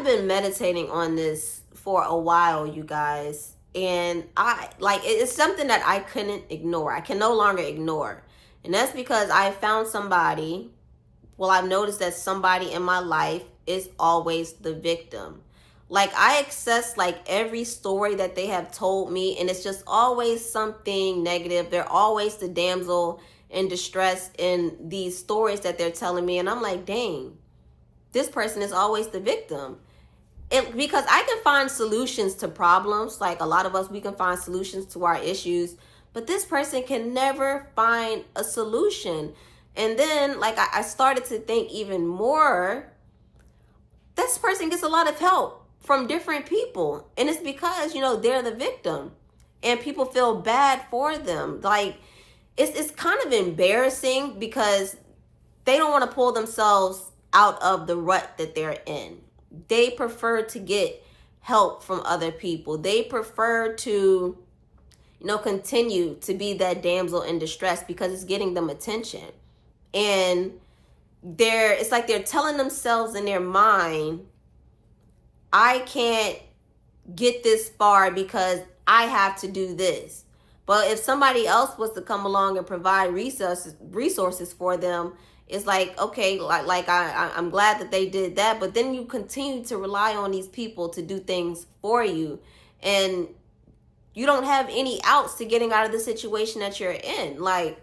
I've been meditating on this for a while, you guys. And it's something that I couldn't ignore. I can no longer ignore. And that's because I found somebody, well, I've noticed that somebody in my life is always the victim. Like, I access like every story that they have told me, and it's just always something negative. They're always the damsel in distress in these stories that they're telling me. And I'm like, dang, this person is always the victim. Because I can find solutions to problems. Like, a lot of us, we can find solutions to our issues, but this person can never find a solution. And then, like, I started to think even more, this person gets a lot of help from different people. And it's because, they're the victim. And people feel bad for them. Like, it's kind of embarrassing because they don't want to pull themselves out of the rut that they're in. They prefer to get help from other people. They prefer to, continue to be that damsel in distress because it's getting them attention. And it's like they're telling themselves in their mind, I can't get this far because I have to do this. But if somebody else was to come along and provide resources for them, it's like, okay, I'm glad that they did that. But then you continue to rely on these people to do things for you. And you don't have any outs to getting out of the situation that you're in. Like,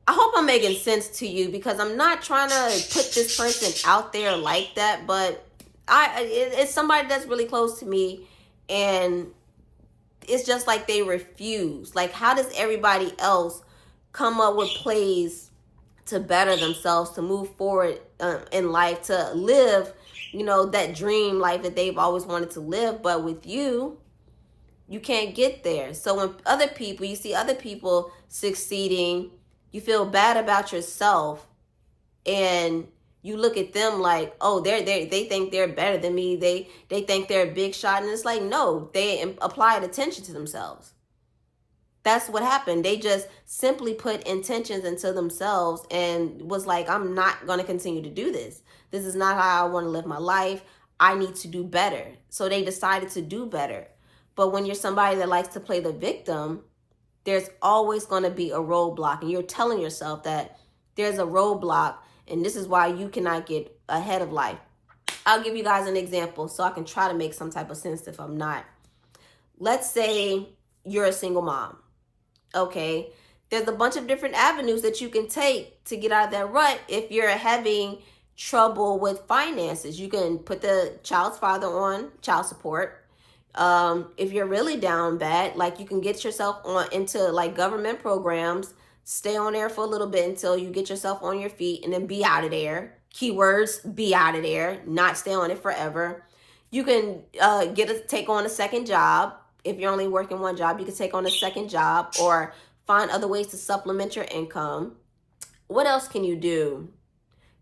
I hope I'm making sense to you, because I'm not trying to put this person out there like that. But it's somebody that's really close to me. And it's just like they refuse. Like, how does everybody else come up with plays to better themselves, to move forward in life, to live, that dream life that they've always wanted to live? But with you, you can't get there. So when you see other people succeeding, you feel bad about yourself, and you look at them like, oh, they think they're better than me. They think they're a big shot. And it's like, no, they applied attention to themselves. That's what happened. They just simply put intentions into themselves and was like, I'm not going to continue to do this. This is not how I want to live my life. I need to do better. So they decided to do better. But when you're somebody that likes to play the victim, there's always going to be a roadblock. And you're telling yourself that there's a roadblock, and this is why you cannot get ahead of life. I'll give you guys an example so I can try to make some type of sense if I'm not. Let's say you're a single mom. Okay, there's a bunch of different avenues that you can take to get out of that rut. If you're having trouble with finances, you can put the child's father on child support. If you're really down bad, like, you can get yourself into like government programs, stay on there for a little bit until you get yourself on your feet, and then be out of there. Keywords, be out of there, not stay on it forever. You can take on a second job. If you're only working one job, you can take on a second job or find other ways to supplement your income. What else can you do?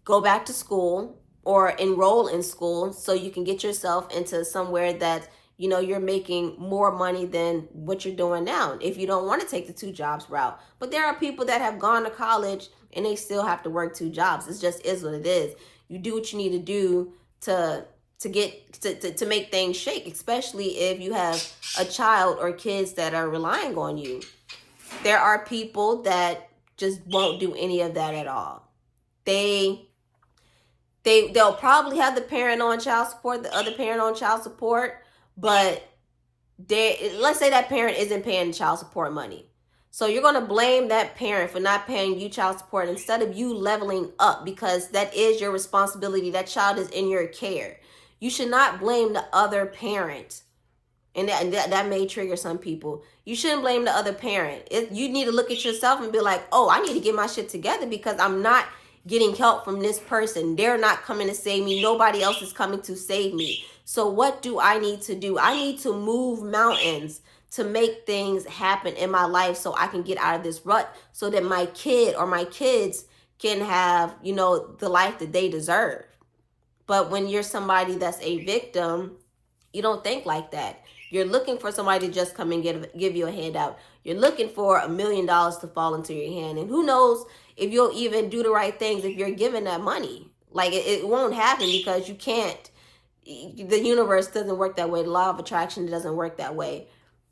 Go back to school or enroll in school so you can get yourself into somewhere that, you're making more money than what you're doing now, if you don't want to take the 2 jobs route. But there are people that have gone to college and they still have to work 2 jobs. It just is what it is. You do what you need to do to make things shake, especially if you have a child or kids that are relying on you. There are people that just won't do any of that at all. They'll probably have the parent on child support, the other parent on child support, but let's say that parent isn't paying child support money. So you're going to blame that parent for not paying you child support instead of you leveling up, because that is your responsibility. That child is in your care. You should not blame the other parent. And that may trigger some people. You shouldn't blame the other parent. You need to look at yourself and be like, oh, I need to get my shit together because I'm not getting help from this person. They're not coming to save me. Nobody else is coming to save me. So what do I need to do? I need to move mountains to make things happen in my life so I can get out of this rut, so that my kid or my kids can have, the life that they deserve. But when you're somebody that's a victim, you don't think like that. You're looking for somebody to just come and give you a handout. You're looking for $1 million to fall into your hand. And who knows if you'll even do the right things if you're given that money. Like, it won't happen because you can't The universe doesn't work that way. The law of attraction doesn't work that way.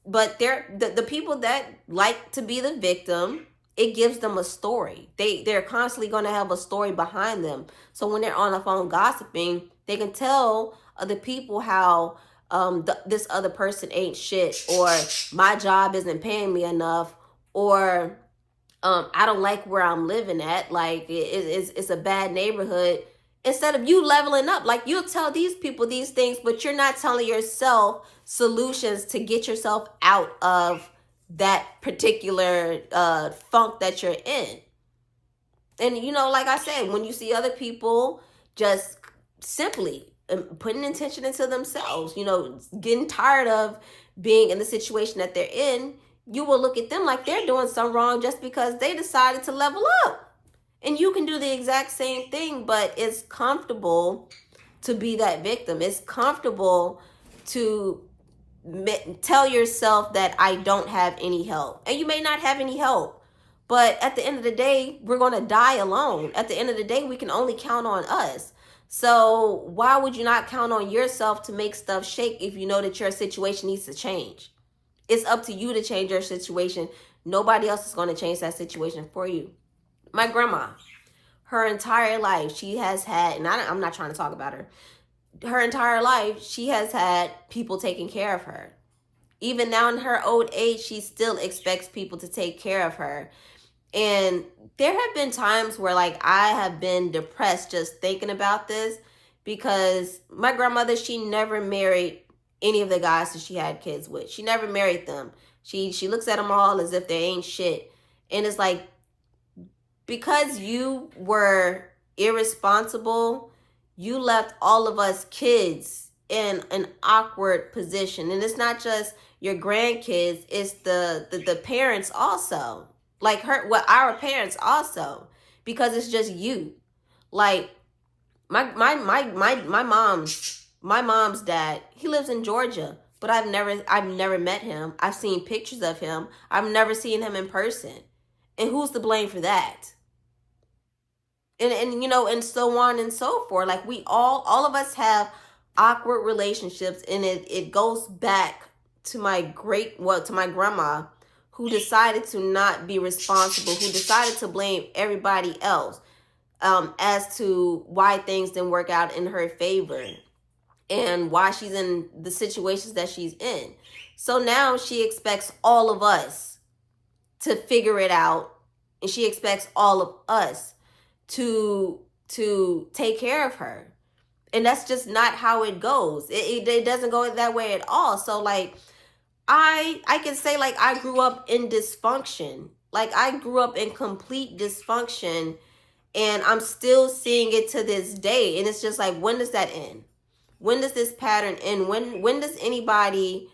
But the people that like to be the victim, it gives them a story. They're constantly going to have a story behind them. So when they're on the phone gossiping, they can tell other people how this other person ain't shit, or my job isn't paying me enough, or I don't like where I'm living at. Like it's a bad neighborhood. Instead of you leveling up, like you'll tell these people these things, but you're not telling yourself solutions to get yourself out of that particular funk that you're in. And you know, like I said, when you see other people just simply putting intention into themselves, you know, getting tired of being in the situation that they're in, you will look at them like they're doing something wrong just because they decided to level up. And you can do the exact same thing, but it's comfortable to be that victim. It's comfortable to tell yourself that I don't have any help. And you may not have any help, but at the end of the day, we're going to die alone. At the end of the day, we can only count on us. So why would you not count on yourself to make stuff shake if you know that your situation needs to change? It's up to you to change your situation. Nobody else is going to change that situation for you. My grandma, her entire life, she has had, and I'm not trying to talk about her, her entire life, she has had people taking care of her. Even now in her old age, she still expects people to take care of her. And there have been times where like I have been depressed just thinking about this, because my grandmother, she never married any of the guys that she had kids with. She never married them. She looks at them all as if they ain't shit. And it's like, because you were irresponsible, you left all of us kids in an awkward position. And it's not just your grandkids, it's the parents also. Like our parents also. Because it's just you. Like my mom's dad, he lives in Georgia, but I've never met him. I've seen pictures of him. I've never seen him in person. And who's to blame for that? And you know, and so on and so forth. Like we all of us have awkward relationships, and it goes back to my grandma, who decided to not be responsible, who decided to blame everybody else as to why things didn't work out in her favor and why she's in the situations that she's in. So now she expects all of us to figure it out, and she expects all of us to take care of her. And that's just not how it goes. It doesn't go that way at all. So like I can say like I grew up in dysfunction. Like I grew up in complete dysfunction, and I'm still seeing it to this day. And it's just like, when does that end? When does this pattern end? When does anybody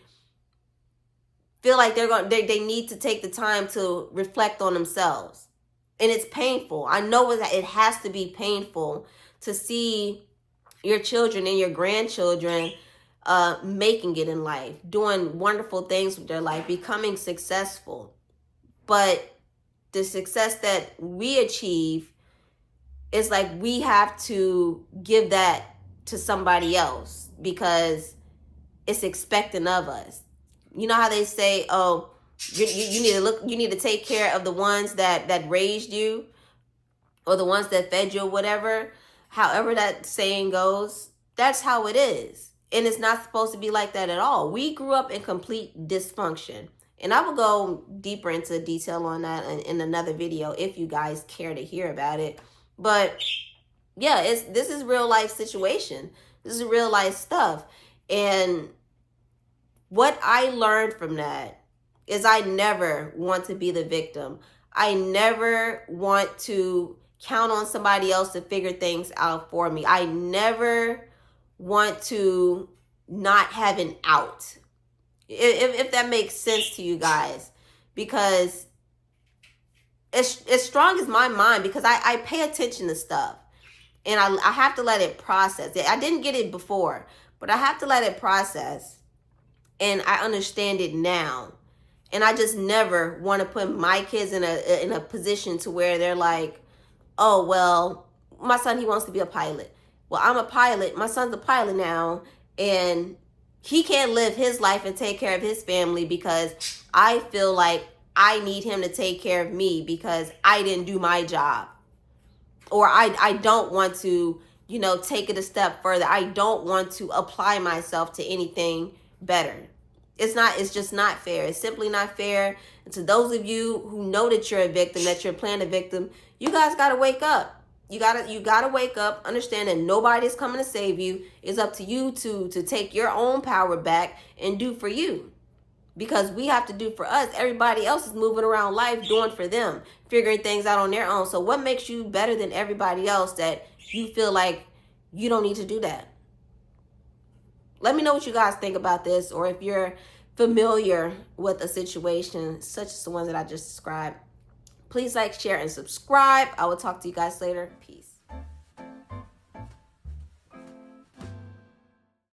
feel like they need to take the time to reflect on themselves? And it's painful. I know it has to be painful to see your children and your grandchildren making it in life, doing wonderful things with their life, becoming successful. But the success that we achieve, is like we have to give that to somebody else because it's expecting of us. You know how they say, oh, you need to take care of the ones that raised you, or the ones that fed you, or whatever. However that saying goes, that's how it is. And it's not supposed to be like that at all. We grew up in complete dysfunction. And I will go deeper into detail on that in another video if you guys care to hear about it. But yeah, this is real life situation. This is real life stuff. And what I learned from that is I never want to be the victim. I never want to count on somebody else to figure things out for me. I never want to not have an out. If that makes sense to you guys. Because as strong as my mind, because I pay attention to stuff. And I have to let it process. I didn't get it before, but I have to let it process. And I understand it now. And I just never want to put my kids in a position to where they're like, oh, well, my son, he wants to be a pilot. well, I'm a pilot. My son's a pilot now, and he can't live his life and take care of his family because I feel like I need him to take care of me because I didn't do my job. Or I don't want to, take it a step further. I don't want to apply myself to anything better. It's just not fair. It's simply not fair. And to those of you who know that you're a victim, that you're playing a victim, you guys got to wake up. You gotta wake up, understand that nobody's coming to save you. It's up to you to take your own power back and do for you. Because we have to do for us. Everybody else is moving around life doing for them, figuring things out on their own. So what makes you better than everybody else that you feel like you don't need to do that? Let me know what you guys think about this, or if you're familiar with a situation such as the one that I just described. Please like, share, and subscribe. I will talk to you guys later. Peace.